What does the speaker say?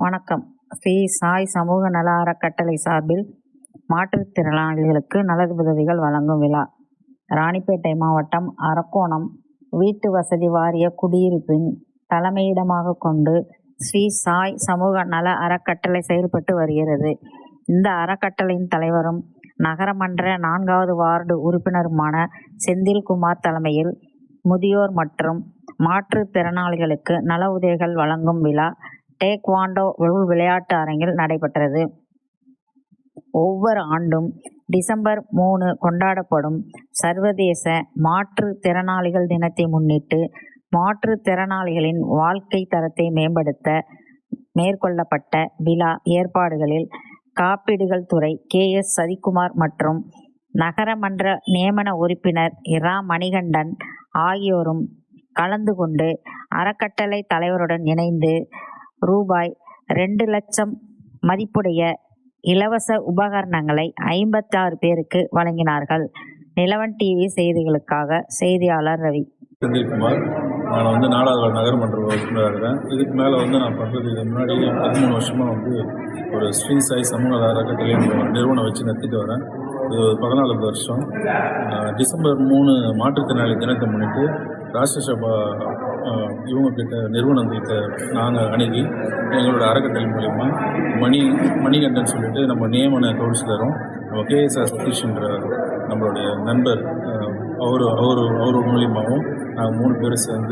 வணக்கம். ஸ்ரீ சாய் சமூக நல அறக்கட்டளை சார்பில் மாற்றுத்திறனாளிகளுக்கு நலவுதவிகள் வழங்கும் விழா ராணிப்பேட்டை மாவட்டம் அரக்கோணம் வீட்டு வசதி வாரிய குடியிருப்பின் தலைமையிடமாக கொண்டு ஸ்ரீ சாய் சமூக நல அறக்கட்டளை செயல்பட்டு வருகிறது. இந்த அறக்கட்டளையின் தலைவரும் நகரமன்ற 4வது வார்டு உறுப்பினருமான செந்தில்குமார் தலைமையில் முதியோர் மற்றும் மாற்றுத்திறனாளிகளுக்கு நல உதவிகள் வழங்கும் விழா டேக்வாண்டோ விளையாட்டு அரங்கில் நடைபெற்றது. ஒவ்வொரு ஆண்டும் டிசம்பர் 3 கொண்டாடப்படும் சர்வதேச மாற்றுத்திறனாளிகள் தினத்தை முன்னிட்டு மாற்றுத்திறனாளிகளின் வாழ்க்கை தரத்தை மேம்படுத்த மேற்கொள்ளப்பட்ட விழா ஏற்பாடுகளில் காப்பீடுகள் துறை KS சதிக்குமார் மற்றும் நகரமன்ற நியமன உறுப்பினர் இரா மணிகண்டன் ஆகியோரும் கலந்து கொண்டு அறக்கட்டளை தலைவருடன் இணைந்து ரூபாய் 2 லட்சம் மதிப்புடைய இலவச உபகரணங்களை 56 பேருக்கு வழங்கினார்கள். நிலவன் டிவி செய்திகளுக்காக செய்தியாளர் ரவி. செந்தில்குமார். நான் 4வது வார்டு நகரமன்ற உறுப்பினராக இருக்கிறேன். இதுக்கு மேலே நான் பண்ணுறது, இது முன்னாடி 13 வருஷமாக ஒரு ஸ்ரீ சாய் சமூக அறக்கட்டளை நிறுவனம் வச்சு நடத்திட்டு வரேன். இது 14வது வருஷம். டிசம்பர் 3 மாற்றுத்திறனாளி தினத்தை முன்னிட்டு ராஷ்டிர சபா இவங்கக்கிட்ட நிறுவனங்கள்கிட்ட நாங்கள் அணுகி எங்களோட அறக்கட்டளை மூலயமா மணிகண்டன் சொல்லிட்டு நம்ம நியமன கவுன்சிலரும் நம்ம KS சதீஷ்ன்ற நம்மளுடைய நண்பர் அவர் மூலியமாகவும் நாங்கள் 3 பேர் சேர்ந்து